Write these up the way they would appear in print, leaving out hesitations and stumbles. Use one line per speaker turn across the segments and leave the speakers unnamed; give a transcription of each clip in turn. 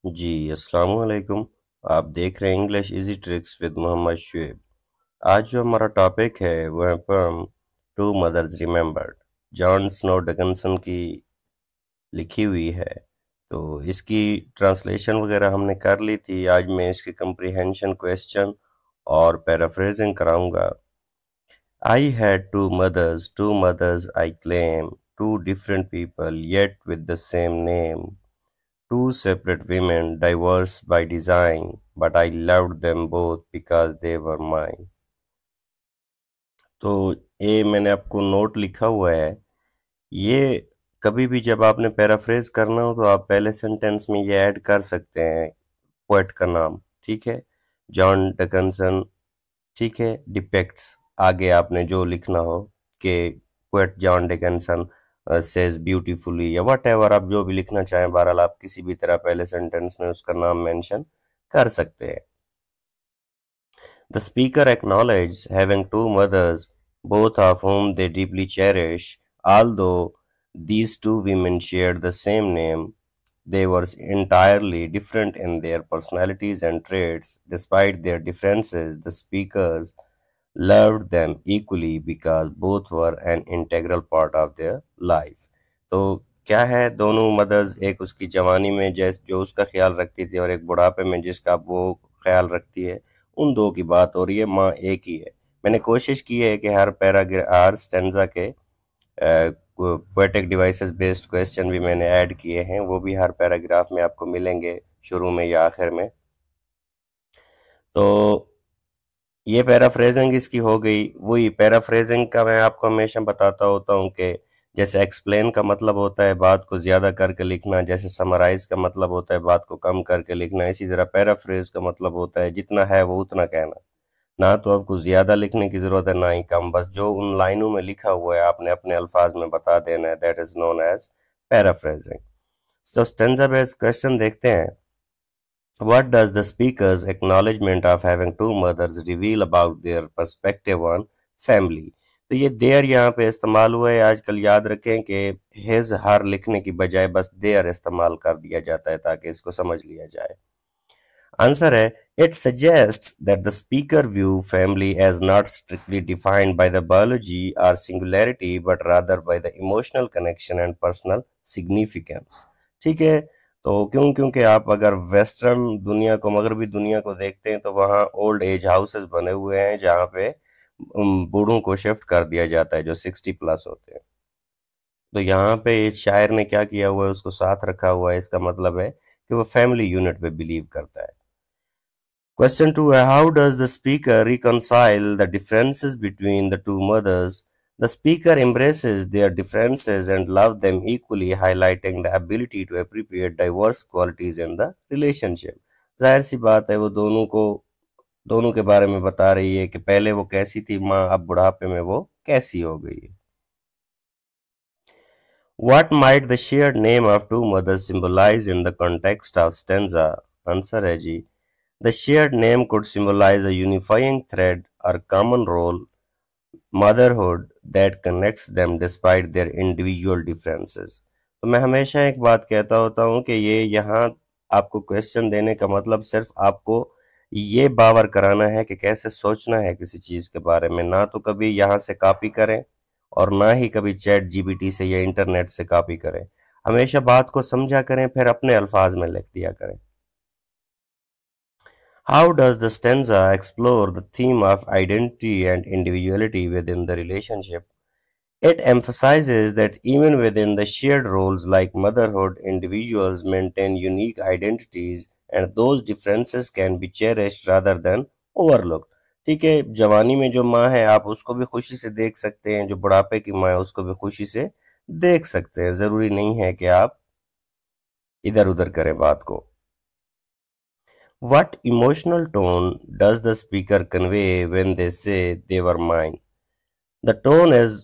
जी, अस्सलाम वालेकुम। आप देख रहे हैं English easy tricks with Mohammad Shoaib. आज जो हमारा टॉपिक है वह है poem to mothers remembered, John Snow Dickinson की लिखी हुई है। तो इसकी ट्रांसलेशन वगैरह हमने कर ली थी। आज मैं इसके कंप्रीहेंशन क्वेश्चन और पैराफ्रेजिंग कराऊंगा। I had two mothers I claim, two different people yet with the same name. Two separate women, diverse by design, but I loved them both because they were mine. तो ये मैंने आपको note लिखा हुआ है। ये कभी भी जब आपने पैराफ्रेज करना हो तो आप पहले सेंटेंस में ये ऐड कर सकते हैं पोएट का नाम, ठीक है। जॉन डिकिंसन, ठीक है। डिपेक्ट्स आगे आपने जो लिखना हो कि poet John Dickinson says beautifully या वट एवर, आप जो भी लिखना चाहें, बहरहाल आप किसी भी तरह पहले सेंटेंस में उसका नाम मेंशन कर सकते हैं। The speaker acknowledged having two mothers, both of whom they deeply cherish. Although these two women shared the same name, they were entirely different in their personalities and traits. Despite their differences, the speakers loved them equally because both were an integral part of their life. तो क्या है, दोनों mother's, एक उसकी जवानी में जैस जो उसका ख्याल रखती थी और एक बुढ़ापे में जिसका वो ख्याल रखती है, उन दो की बात हो रही है। माँ एक ही है। मैंने कोशिश की है कि हर स्टेंजा के पोएटिक डिवाइसेस बेस्ड क्वेश्चन भी मैंने ऐड किए हैं, वो भी हर पैराग्राफ में आपको मिलेंगे, शुरू में या आखिर में। तो ये पैराफ्रेजिंग इसकी हो गई। वही पैराफ्रेजिंग का मैं आपको हमेशा बताता होता हूँ कि जैसे एक्सप्लेन का मतलब होता है बात को ज़्यादा करके लिखना, जैसे समराइज का मतलब होता है बात को कम करके लिखना, इसी तरह पैराफ्रेज का मतलब होता है जितना है वो उतना कहना। ना तो आपको ज़्यादा लिखने की ज़रूरत है ना ही कम, बस जो उन लाइनों में लिखा हुआ है आपने अपने अल्फाज में बता देना है। That is known as paraphrasing. तो स्टेंजा बेस्ड क्वेश्चन देखते हैं। What does the speaker's acknowledgement of having two mothers reveal about their perspective on family? तो ये देयर यहाँ पे इस्तेमाल हुआ है। आजकल याद रखें कि हिज हर लिखने की बजाय बस देयर इस्तेमाल कर दिया जाता है ताकि इसको समझ लिया जाए। आंसर है, it suggests that the speaker view family as not strictly defined by the biology or singularity but rather by the emotional connection and personal significance। ठीक है। तो क्योंकि आप अगर वेस्टर्न दुनिया को, मगरबी दुनिया को देखते हैं तो वहाँ ओल्ड एज हाउसेस बने हुए हैं जहाँ पे बूढ़ों को शिफ्ट कर दिया जाता है जो 60+ होते हैं। तो यहाँ पे इस शायर ने क्या किया हुआ है, उसको साथ रखा हुआ है। इसका मतलब है कि वो फैमिली यूनिट पे बिलीव करता है। Question 2 है, how does the speaker reconcile the differences between the two mothers? The speaker embraces their differences and loves them equally, highlighting the ability to appreciate diverse qualities in the relationship। जाहिर सी बात है, वो दोनों के बारे में बता रही है कि पहले वो कैसी थी माँ, अब बुढ़ापे में वो कैसी हो गई है। What might the shared name of two mothers symbolize in the context of stanza? Answer है जी, the shared name could symbolize a unifying thread or common role, motherhood, that connects them despite their individual differences। तो मैं हमेशा एक बात कहता होता हूँ कि ये यहाँ आपको क्वेश्चन देने का मतलब सिर्फ आपको ये बावर कराना है कि कैसे सोचना है किसी चीज़ के बारे में। ना तो कभी यहाँ से कॉपी करें और ना ही कभी चैट जीपीटी से या इंटरनेट से कॉपी करें। हमेशा बात को समझा करें, फिर अपने अल्फाज में लिख दिया करें। How does the stanza explore the theme of identity and individuality within the relationship? It emphasizes that even within the shared roles like motherhood, individuals maintain unique identities and those differences can be cherished rather than overlooked। ठीक है, जवानी में जो माँ है आप उसको भी खुशी से देख सकते हैं, जो बुढ़ापे की माँ है उसको भी खुशी से देख सकते हैं। ज़रूरी नहीं है कि आप इधर उधर करें बात को। What emotional tone does the speaker convey when they say they were mine? The tone is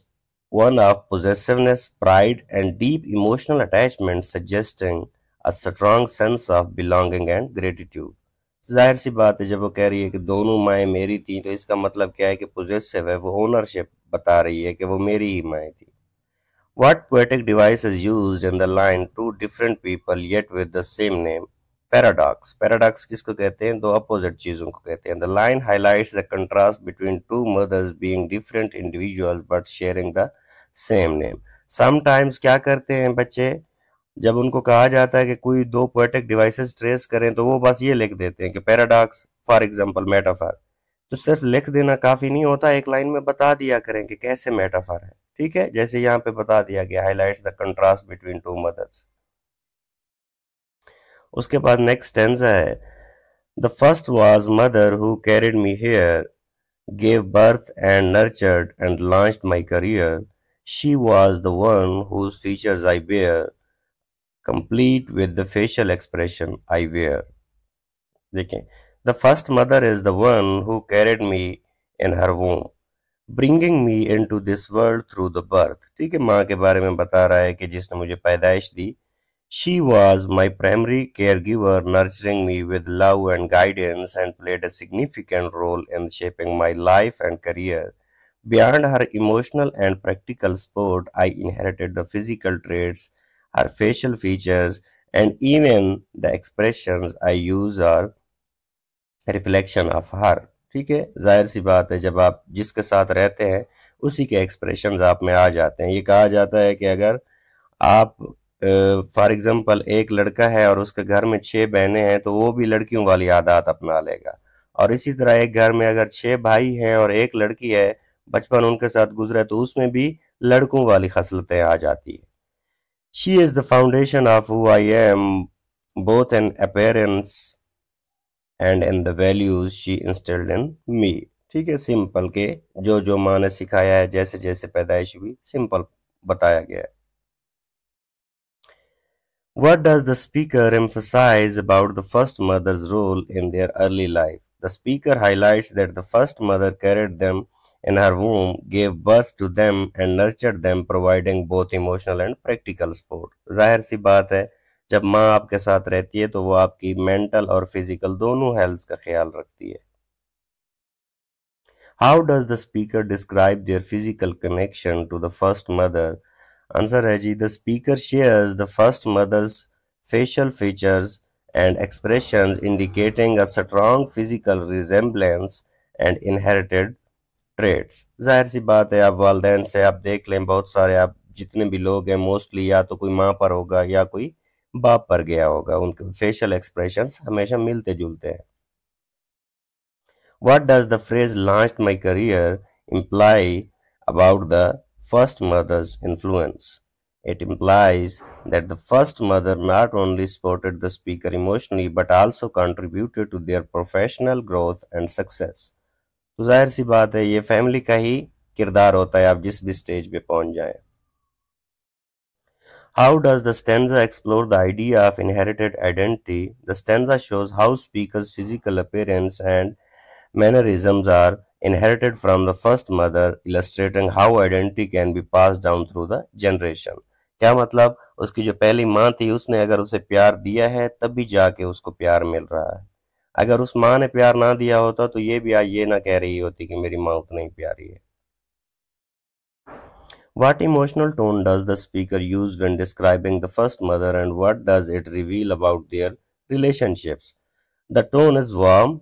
one of possessiveness, pride, and deep emotional attachment, suggesting a strong sense of belonging and gratitude। जाहिर सी बात है, जब वो कह रही है कि दोनों माएँ मेरी थी तो इसका मतलब क्या है कि पोजेसिव है, वो ओनरशिप बता रही है कि वो मेरी ही माएँ थी। What poetic device is used in the line two different people yet with the same name? Paradox, paradox किसको कहते हैं? दो अपोजिट चीजों को कहते हैं। The line highlights the contrast between two mothers being different individuals but sharing the same name. Sometimes क्या करते हैं बच्चे, जब उनको कहा जाता है कि कोई दो पोएटिक डिवाइसेस ट्रेस करें तो वो बस ये लिख देते हैं कि पैराडॉक्स, फॉर एग्जांपल मेटाफर। तो सिर्फ लिख देना काफी नहीं होता, एक लाइन में बता दिया करें कि कैसे मेटाफर है। ठीक है, जैसे यहाँ पे बता दिया गया, highlights the contrast between two mothers. उसके बाद नेक्स्ट स्टेंजा है, the first was mother who carried me here, gave birth and nurtured and launched my career. She was the one whose features I bear, complete with the facial expression I wear. देखें, the first mother is the one who carried me in her womb, bringing me into this world through the birth. ठीक है, माँ के बारे में बता रहा है कि जिसने मुझे पैदाइश दी। She was my primary caregiver, nurturing me with love and guidance, and played a significant role in shaping my life and career. Beyond her emotional and practical support, I inherited the physical traits, her facial features, and even the expressions I use are reflection of her. ठीक है, जाहिर सी बात है, जब आप जिसके साथ रहते हैं उसी के एक्सप्रेशंस आप में आ जाते हैं। ये कहा जाता है कि अगर आप फॉर एग्जांपल एक लड़का है और उसके घर में 6 बहनें हैं तो वो भी लड़कियों वाली आदत अपना लेगा, और इसी तरह एक घर में अगर 6 भाई हैं और एक लड़की है, बचपन उनके साथ गुजरा तो उसमें भी लड़कों वाली खसलतें आ जाती है। She is the foundation of who I am, both in appearance and in the values she instilled in me. ठीक है, सिंपल के जो जो माँ ने सिखाया है, जैसे जैसे पैदाइश हुई, सिंपल बताया गया है। What does the speaker emphasize about the first mother's role in their early life? The speaker highlights that the first mother carried them in her womb, gave birth to them, and nurtured them, providing both emotional and practical support. जाहिर सी बात है, जब माँ आपके साथ रहती है तो वो आपकी मेंटल और फिजिकल दोनों हेल्थ का ख्याल रखती है। How does the speaker describe their physical connection to the first mother? Answer है जी, the speaker shares the first mother's facial features and expressions indicating a strong physical resemblance and inherited traits. जाहिर सी बात है, आप वालदैन से आप देख लें, बहुत सारे आप जितने भी लोग हैं मोस्टली या तो कोई माँ पर होगा या कोई बाप पर गया होगा, उनके फेशियल एक्सप्रेशंस हमेशा मिलते जुलते हैं। What does the phrase launched my career imply about the first mother's influence? It implies that the first mother not only supported the speaker emotionally but also contributed to their professional growth and success. तो जाहिर सी बात है, ये family का ही किरदार होता है, आप जिस भी स्टेज पे पहुंच जाएं। How does the stanza explore the idea of inherited identity? The stanza shows how speakers' physical appearance and mannerisms are inherited from the first mother, illustrating how identity can be passed down through the generation. क्या मतलब, उसकी जो पहली माँ थी उसने अगर उसे प्यार दिया है तभी जाके उसको प्यार मिल रहा है। अगर उस माँ ने प्यार ना दिया होता तो ये भी आज ये ना कह रही होती कि मेरी माँ उतनी ही प्यारी है। What emotional tone does the speaker use when describing the first mother, and what does it reveal about their relationships? The tone is warm,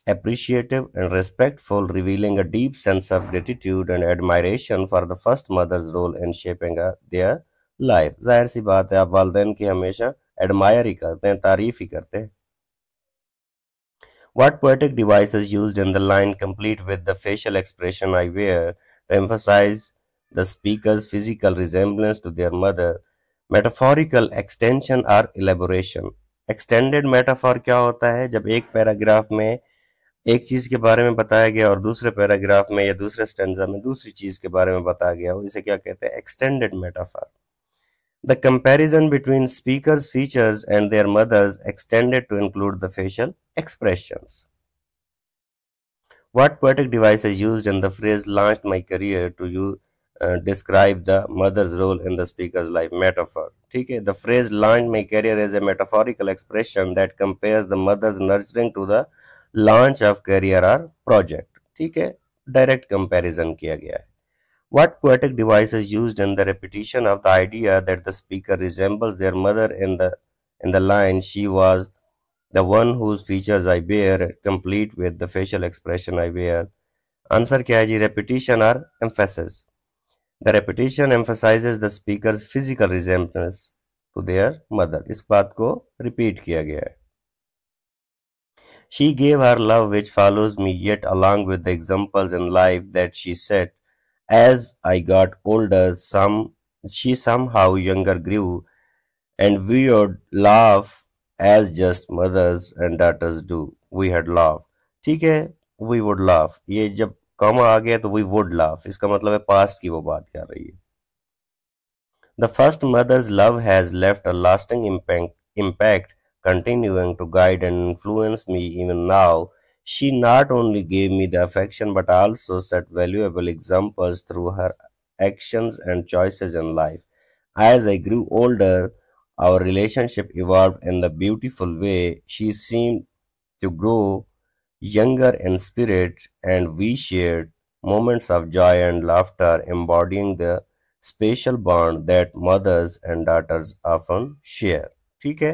appreciative, and respectful, revealing a deep sense of gratitude and admiration for the first mother's role in shaping their life. जाहिर सी बात है, आप वालदैन की हमेशा admire ही करते हैं, तारीफ ही करते हैं। What poetic device is used in the line complete with the facial expression I wear to emphasize the speaker's physical resemblance to their mother? Metaphorical extension or elaboration. Extended metaphor क्या होता है? जब एक पैराग्राफ में एक चीज के बारे में बताया गया और दूसरे पैराग्राफ में या दूसरे स्टेंजा में दूसरी चीज के बारे में बताया गया हो, इसे क्या कहते हैं? Extended metaphor. The comparison between speakers' features and their mothers extended to include the facial expressions. What poetic device is used in the phrase launched my career to describe the mother's role in the speaker's life? Metaphor. ठीक है, the phrase launched my career is a metaphorical expression that compares the mother's nurturing to the launch of career or project. ठीक है, direct comparison किया गया है। What poetic device is used in the repetition of the idea that the speaker resembles their mother in the line she was The one whose features I bear, complete with the facial expression I wear. Answer क्या है जी? Repetition or emphasis. The repetition emphasizes the speaker's physical resemblance to their mother. इस बात को repeat किया गया है. She gave her love which follows me, yet along with the examples in life that she set, as I got older, she somehow younger grew, and we would laugh as just mothers and daughters do. We had laughed. ठीक है, we would laugh. ये जब comma आ गया तो we would laugh. इसका मतलब है past की वो बात कर रही है. The first mother's love has left a lasting impact, continuing to guide and influence me even now. She not only gave me the affection but also set valuable examples through her actions and choices in life. As I grew older, our relationship evolved in the beautiful way. She seemed to grow younger in spirit, and we shared moments of joy and laughter, embodying the special bond that mothers and daughters often share. ठीक है,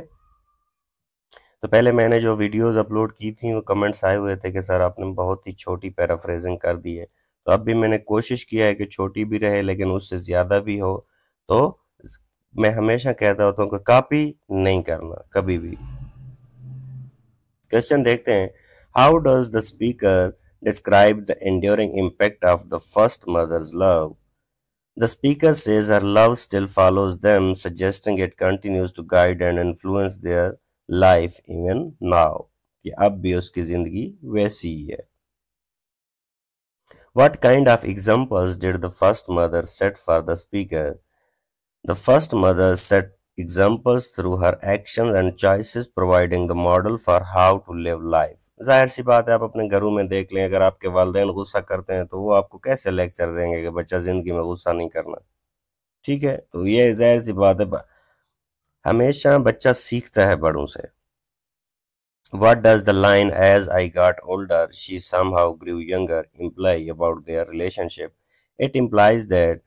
तो पहले मैंने जो videos upload की थी वो comments आए हुए थे कि सर आपने बहुत ही छोटी पैराफ्रेजिंग कर दी है, तो अब भी मैंने कोशिश किया है कि छोटी भी रहे लेकिन उससे ज़्यादा भी हो. तो मैं हमेशा कहता होता हूँ कि कॉपी नहीं करना कभी भी. क्वेश्चन देखते हैं. How does the speaker describe the enduring impact of the first mother's love? The speaker says her love still follows them, suggesting it continues to guide and influence their life even now. कि अब भी उसकी जिंदगी वैसी ही है. What kind of examples did the first mother set for the speaker? The first mother set examples through her actions and choices, providing the model for how to live life. जाहिर सी बात है, आप अपने घरों में देख लें, अगर आपके वालिदैन गुस्सा करते हैं तो वो आपको कैसे लेक्चर देंगे कि बच्चा जिंदगी में गुस्सा नहीं करना. ठीक है, तो ये जाहिर सी बात है, हमेशा बच्चा सीखता है बड़ों से. What does the line "as I got older, she somehow grew younger" imply about their relationship? It implies that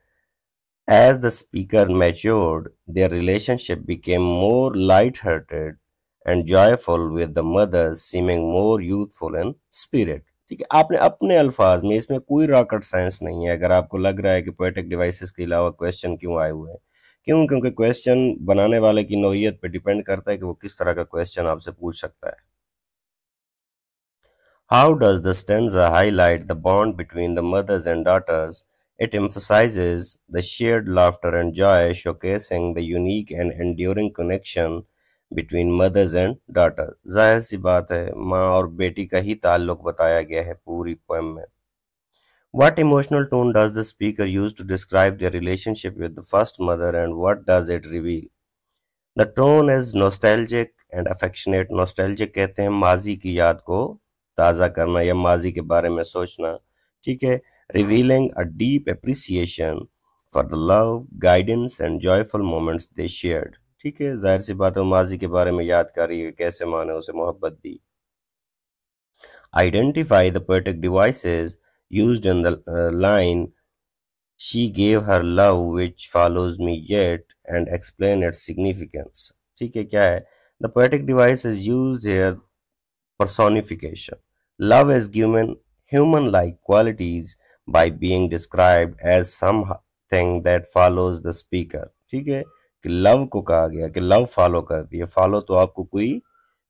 as the speaker matured, their relationship became more light-hearted and joyful, with the mother seeming more youthful in spirit. ठीक है, आपने अपने अल्फाज में, इसमें कोई rocket science नहीं है. अगर आपको लग रहा है कि पोएटिक डिवाइसेस के अलावा क्वेश्चन क्यों आए हुए हैं, क्यों? क्योंकि क्वेश्चन बनाने वाले की नौइयत पे डिपेंड करता है कि वो किस तरह का क्वेश्चन आपसे पूछ सकता है. How does the stanza highlight the bond between the mothers and daughters? It emphasizes the shared laughter and joy, showcasing the unique and enduring connection between mothers and daughters. जाहिर सी बात है, माँ और बेटी का ही ताल्लुक बताया गया है पूरी पोएम में. What emotional tone does the speaker use to describe their relationship with the first mother, and what does it reveal? The tone is nostalgic and affectionate. Nostalgic कहते हैं माजी की याद को ताज़ा करना या माजी के बारे में सोचना. ठीक है, revealing a deep appreciation for the love, guidance and joyful moments they shared. ठीक है, जाहिर सी बात है, माजी के बारे में याद कर रही है कैसे माँ ने उसे मोहब्बत दी. Identify the poetic devices used in the line "She gave her love which follows me yet" and explain its significance. ठीक है, क्या है? The poetic device is used here personification. Love is given human-like qualities by being described as something that follows the speaker. ठीक है, कि love को कहा गया कि लव फॉलो करती है. फॉलो तो आपको कोई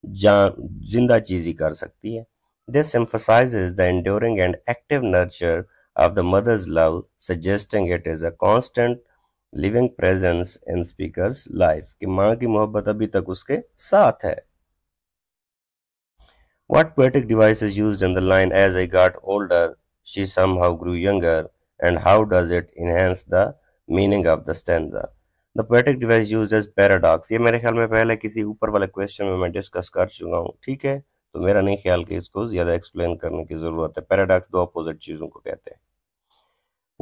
जिंदा चीज ही कर सकती है. This emphasizes the enduring and active nurture of the mother's love, suggesting it is a constant living presence in speaker's life. कि माँ की मोहब्बत अभी तक उसके साथ है. What poetic device is used in the line "As I got older, she somehow grew younger", and how does it enhance the meaning of the stanza? The poetic device used as paradox. ये मेरे ख्याल में पहले किसी ऊपर वाले question में मैं डिस्कस कर चुका हूँ. ठीक है, तो मेरा नहीं ख्याल कि इसको ज्यादा एक्सप्लेन करने की जरूरत है. पैराडॉक्स दो अपोजिट चीजों को कहते हैं.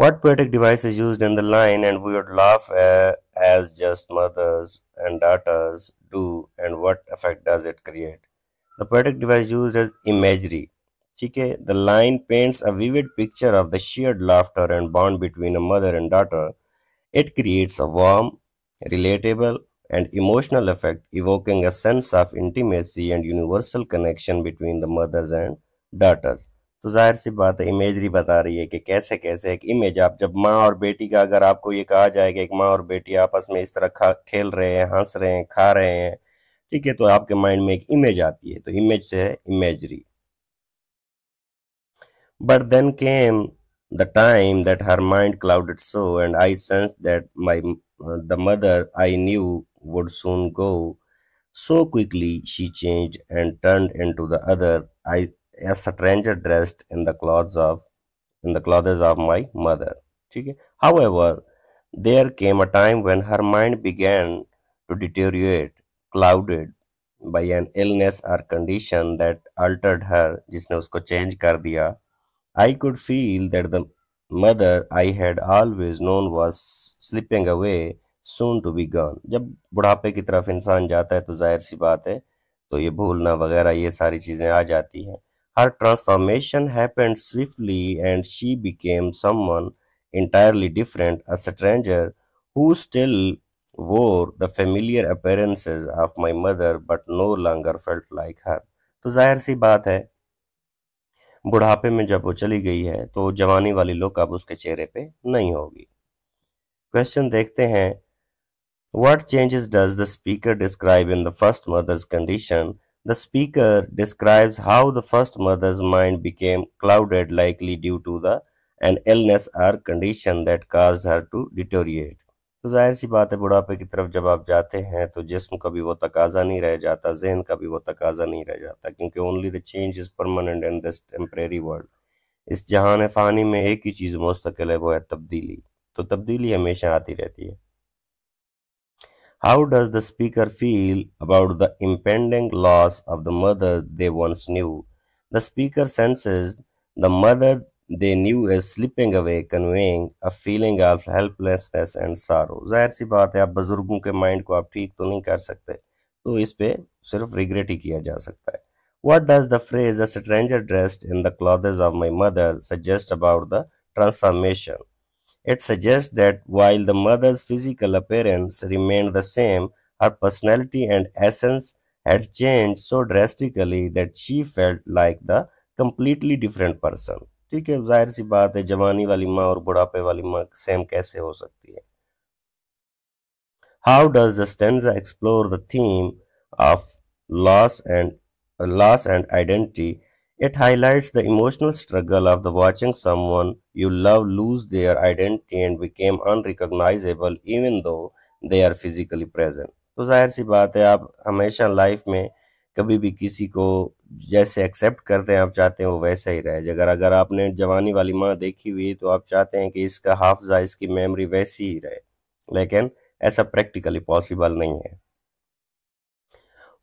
What poetic device is used in the line "and we would laugh as just mothers and daughters do", and what effect does it create? The poetic device used as imagery. ठीक है, the line paints a vivid picture of the shared laughter and bond between a mother and daughter. It creates a warm, relatable, and emotional effect, evoking a sense of intimacy and universal connection between the mothers and daughters. तो जाहिर सी बात है imagery बता रही है कि कैसे कैसे एक इमेज आप जब माँ और बेटी का अगर आपको ये कहा जाए कि एक माँ और बेटी आपस में इस तरह खेल रहे हैं, हंस रहे हैं, खा रहे हैं, ठीक है, तो आपके माइंड में एक इमेज आती है, तो इमेज से है imagery. But then came the time that her mind clouded so, and I sensed that the mother I knew would soon go. So quickly she changed and turned into the other, a stranger dressed in the clothes of my mother. ठीक है? However, there came a time when her mind began to deteriorate, clouded by an illness or condition that altered her, जिसने उसको change कर दिया. I could feel that the mother I had always known was slipping away, soon to be gone. जब बुढ़ापे की तरफ इंसान जाता है तो जाहिर सी बात है तो ये भूलना वगैरह ये सारी चीजें आ जाती हैं. Her transformation happened swiftly and she became someone entirely different, a stranger who still wore the familiar appearances of my mother but no longer felt like her. तो जाहिर सी बात है बुढ़ापे में जब वो चली गई है तो जवानी वाली लुक अब उसके चेहरे पे नहीं होगी. क्वेश्चन देखते हैं. What changes does the speaker describe in the first mother's condition? The speaker describes how the first mother's mind became clouded, likely due to an illness or condition that caused her to deteriorate. तो जाहिर सी बात है बुढ़ापे की तरफ जब आप जाते हैं तो जिस्म का भी वो तकाजा नहीं रह जाता, जहन का भी वो तकाजा नहीं रह जाता, क्योंकि only the change is permanent in this temporary world. इस जहान फ़ानी में एक ही चीज़ मुस्तकिल है, वो है तब्दीली. तो तब्दीली हमेशा आती रहती है. How does the speaker feel about the impending loss of the mother they once knew? The speaker senses the mother they knew is slipping away, conveying a feeling of helplessness and sorrow. जाहिर सी बात है आप बुजुर्गों के mind को आप ठीक तो नहीं कर सकते, तो इस पे सिर्फ रिग्रेट ही किया जा सकता है. What does the phrase "a stranger dressed in the clothes of my mother" suggest about the transformation? It suggests that while the mother's physical appearance remained the same, her personality and essence had changed so drastically that she felt like the completely different person. ठीक है, जाहिर सी बात है जवानी वाली माँ और बुढ़ापे वाली माँ सेम कैसे हो सकती है. How does the stanza explore the theme of loss and loss and identity? It highlights the emotional struggle of the watching someone you love lose their identity and become unrecognizable even though they are physically present. तो जाहिर सी बात है आप हमेशा life में कभी भी किसी को जैसे एक्सेप्ट करते हैं आप चाहते हैं वो वैसा ही रहे. अगर अगर आपने जवानी वाली माँ देखी हुई है तो आप चाहते हैं कि इसका हाफजा इसकी मेमोरी वैसी ही रहे, लेकिन ऐसा प्रैक्टिकली पॉसिबल नहीं है.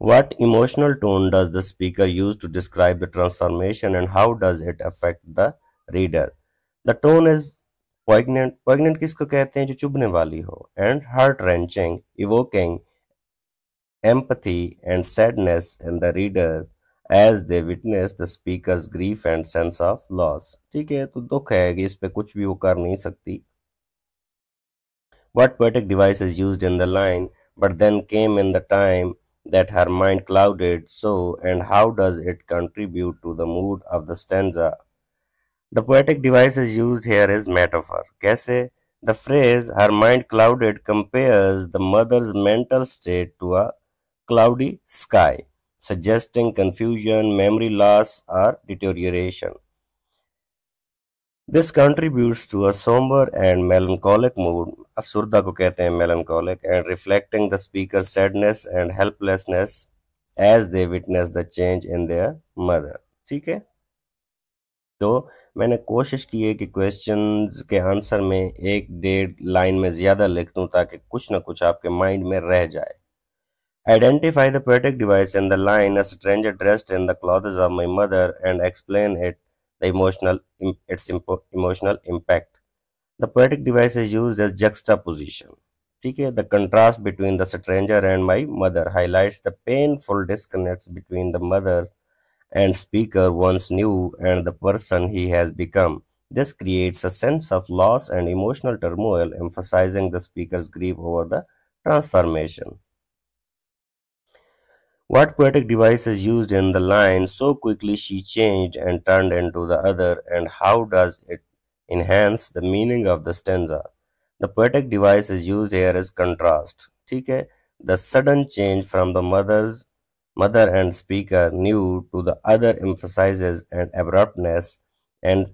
What emotional tone does the speaker use to describe the transformation and how does it affect the reader? The tone is poignant. Poignant किसको कहते हैं? जो चुभने वाली हो. And heart wrenching, evoking empathy and sadness in the reader as they witness the speaker's grief and sense of loss. ठीक है, तो दुख है कि इस पे कुछ भी वो कर नहीं सकती. What poetic device is used in the line, but then came in the time that her mind clouded so, and how does it contribute to the mood of the stanza? The poetic device is used here is metaphor. कैसे? The phrase her mind clouded compares the mother's mental state to a cloudy sky, suggesting confusion, memory loss, or deterioration. This contributes to a somber and melancholic mood, अफसुर्दा को कहते हैं melancholic, and reflecting the speaker's sadness and helplessness as they witness the change in their mother. ठीक है, तो मैंने कोशिश की है कि क्वेश्चंस के आंसर में एक डेढ़ लाइन में ज़्यादा लिख दूं ताकि कुछ ना कुछ आपके माइंड में रह जाए. Identify the poetic device in the line "a stranger dressed in the clothes of my mother" and explain emotional impact. The poetic device is used as juxtaposition. ठीक है, the contrast between the stranger and my mother highlights the painful disconnects between the mother and speaker once knew and the person he has become. This creates a sense of loss and emotional turmoil, emphasizing the speaker's grief over the transformation. What poetic device is used in the line so quickly she changed and turned into the other, and how does it enhance the meaning of the stanza? The poetic device is used here as contrast. ठीक है? The sudden change from the mother and speaker new to the other emphasizes an abruptness and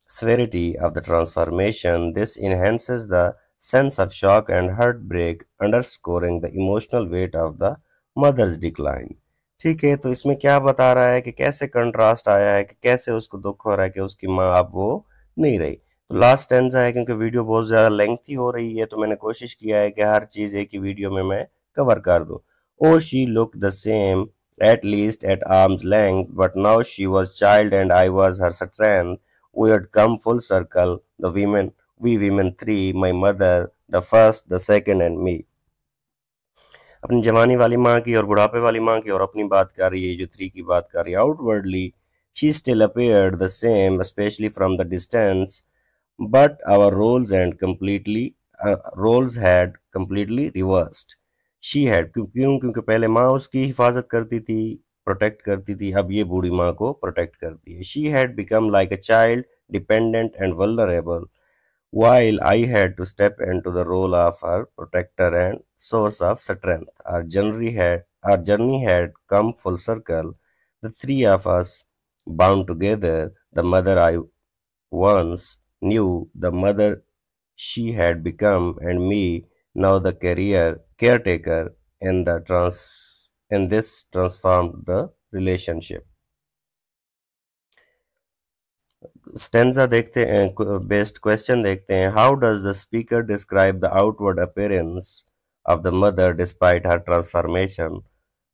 severity of the transformation. This enhances the sense of shock and heartbreak, underscoring the emotional weight of the mothers decline. ठीक है, तो इसमें क्या बता रहा है कि कैसे कंट्रास्ट आया है, कि कैसे उसको दुख हो रहा है कि उसकी माँ अब वो नहीं रही। तो लास्ट स्टेंजा है, क्योंकि वीडियो बहुत ज़्यादा लेंथी हो रही है तो मैंने कोशिश किया है कि हर चीज़ एक ही वीडियो में मैं कवर कर दूँ। Oh she look the same at least at arm's length, but now she was child and I was her strength. We had come full circle, we women three, my mother, the first, the second and me. अपनी जवानी वाली माँ की और बुढ़ापे वाली माँ की और अपनी बात कर रही है, जो थ्री की बात कर रही है। Outwardly she still appeared the same, specially from the distance, but our roles had completely reversed. She had, क्योंकि पहले माँ उसकी हिफाजत करती थी, प्रोटेक्ट करती थी, अब ये बूढ़ी माँ को प्रोटेक्ट करती है। She had become like a child, dependent and vulnerable, while I had to step into the role of her protector and source of strength. Our journey had come full circle. The three of us bound together, the mother I once knew, the mother she had become, and me, now the career caretaker in this transformed the relationship. Stanza देखते हैं, best question देखते हैं। How does the speaker describe the outward appearance of the mother despite her transformation?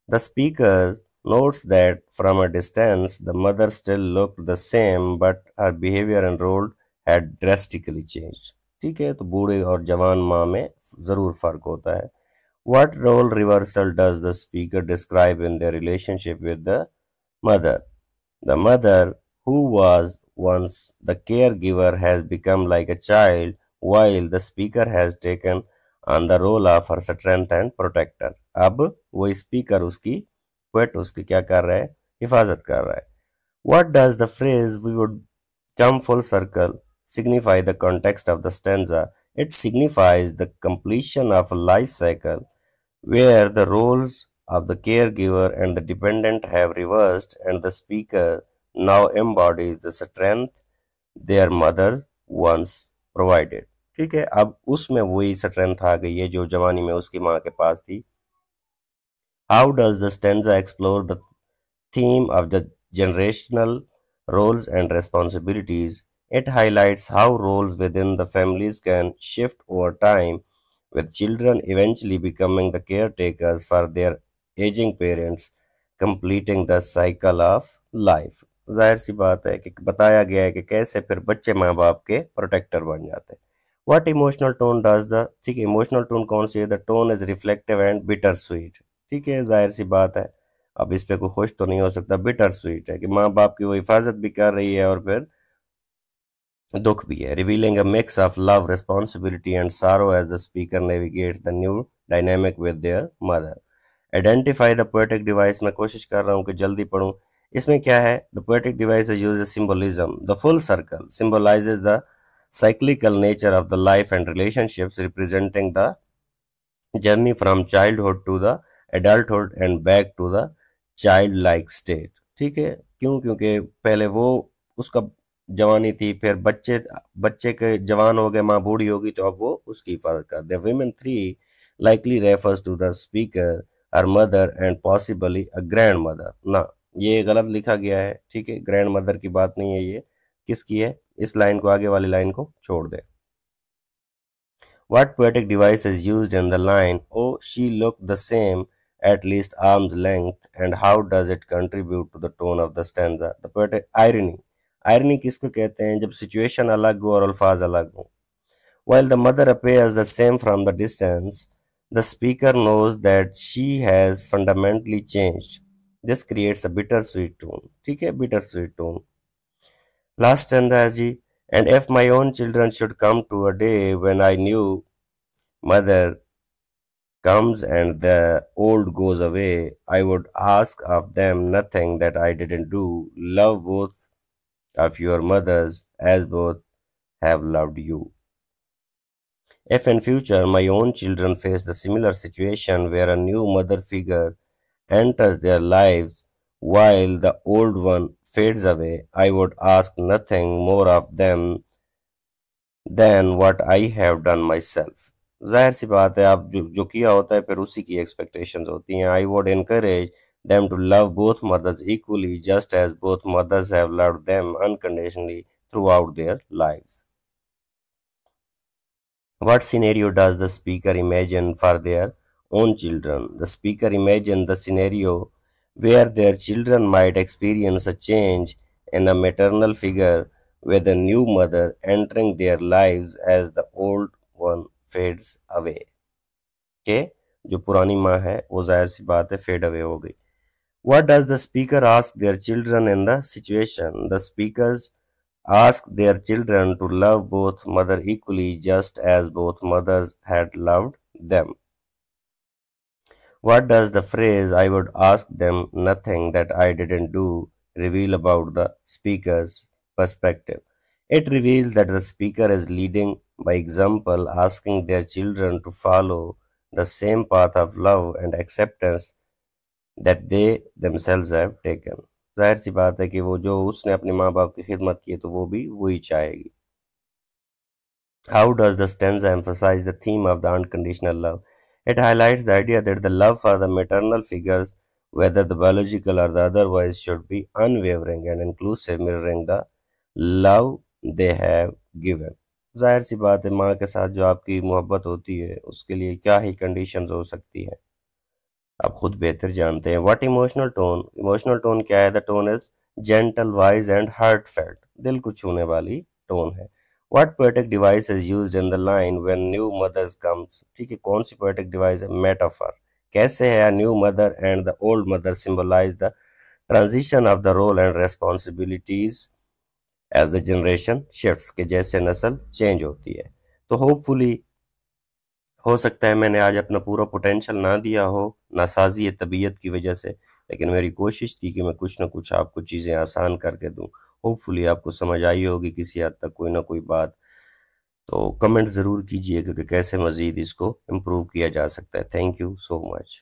The speaker notes that from a distance the mother still looked the same but her behavior and role had drastically changed. ठीक है, तो बूढ़े और जवान माँ में जरूर फर्क होता है। What role reversal does the speaker describe in their relationship with the mother? The mother, who was once the caregiver, has become like a child, while the speaker has taken on the role of her strength and protector. अब वो speaker उसकी poet उसकी क्या कर रहा है, हिफाजत कर रहा है। What does the phrase "we would come full circle" signify the context of the stanza? It signifies the completion of a life cycle where the roles of the caregiver and the dependent have reversed, and the speaker now embodies the strength their mother once provided. ठीक है, अब उसमें वही strength आ गई है जो जवानी में उसकी माँ के पास थी। How does the stanza explore the theme of the generational roles and responsibilities? It highlights how roles within the families can shift over time, with children eventually becoming the caretakers for their aging parents, completing the cycle of life. जाहिर सी बात है कि बताया गया है कि कैसे फिर बच्चे माँ बाप के प्रोटेक्टर बन जाते हैं। What emotional tone does the, ठीक है, इमोशनल टोन कौन सी है? The tone is reflective and bitter sweet. ठीक है, जाहिर सी बात है, अब इस पे कोई खुश तो नहीं हो सकता। बिटर स्वीट है कि माँ बाप की वो हिफाजत भी कर रही है और फिर दुख भी है। Revealing a mix of love, responsibility and sorrow as the speaker navigate the new dynamic with their mother. Identify the poetic device, मैं कोशिश कर रहा हूँ कि जल्दी पढ़ूं। इसमें क्या है? The poetic device use symbolism. The full circle symbolizes the cyclical nature of the life and relationships, representing the journey from childhood to the adulthood and back to the childlike state। ठीक है, क्यों? क्योंकि पहले वो उसका जवानी थी, फिर बच्चे बच्चे के जवान हो गए, माँ बूढ़ी होगी, तो अब वो उसकी हिफाजत कर दे। women three likely refers to the speaker, her mother and possibly a grandmother। ना, ये गलत लिखा गया है। ठीक है, ग्रैंड मदर की बात नहीं है, ये किसकी है? इस लाइन को, आगे वाली लाइन को छोड़ दे। What poetic device is used in the line, "Oh, she looked the same, at least arm's length," and how does it contribute to the tone of the stanza? The poetic irony. Irony किसको कहते हैं? जब situation अलग हो और अल्फाज अलग हो। While the mother appears the same from the distance, the speaker knows that she has fundamentally changed. This creates a bittersweet tone. ठीक है, bittersweet tone. Last stanza है जी, and if my own children should come to a day when I knew mother comes and the old goes away, I would ask of them nothing that I didn't do. Love both of your mothers as both have loved you. If in future my own children face the similar situation where a new mother figure enters their lives while the old one fades away, I would ask nothing more of them than what I have done myself. जाहिर सी बात है, आप जो किया होता है फिर उसी की एक्सपेक्टेशंस होती हैं. I would encourage them to love both mothers equally just as both mothers have loved them unconditionally throughout their lives. What scenario does the speaker imagine for their own children? The speaker imagined the scenario where their children might experience a change in a maternal figure with a new mother entering their lives as the old one fades away. के जो पुरानी माँ है वो जाहिर सी बात है फेड अवे हो गई. What does the speaker ask their children in the situation? The speakers ask their children to love both mother equally just as both mothers had loved them. What does the phrase I would ask them nothing that I didn't do reveal about the speaker's perspective? It reveals that the speaker is leading by example, asking their children to follow the same path of love and acceptance that they themselves have taken. जाहिर सी बात है कि वो जो उसने अपने माँ बाप की खिदमत की है तो वो भी वही चाहेगी. How does the stanza emphasize the theme of the unconditional love? It highlights the idea that the love for the maternal figures, whether the biological or the otherwise, should be unwavering and inclusive, mirroring the love they have given. जाहिर सी बात है, माँ के साथ जो आपकी मोहब्बत होती है उसके लिए क्या ही कंडीशंस हो सकती है आप खुद बेहतर जानते हैं. What emotional tone? Emotional tone क्या है? The tone is gentle, wise and heart felt. दिल को छूने वाली टोन है. What poetic device is used in the line when new mothers comes? ठीक है, कौन सी पोएटिक डिवाइस है? मेटाफर. कैसे है? New mother and the old mother symbolize the transition of the role and responsibilities as the generation shifts, के जैसे नस्ल चेंज होती है. तो होपफुली हो सकता है मैंने आज अपना पूरा पोटेंशियल ना दिया हो, नासाजी तबीयत की वजह से, लेकिन मेरी कोशिश थी कि मैं कुछ ना कुछ आपको चीज़ें आसान करके दूं. होपफुली आपको समझ आई होगी किसी हद तक कोई ना कोई बात. तो कमेंट ज़रूर कीजिएगा कि कैसे मज़ीद इसको इम्प्रूव किया जा सकता है. Thank you so much.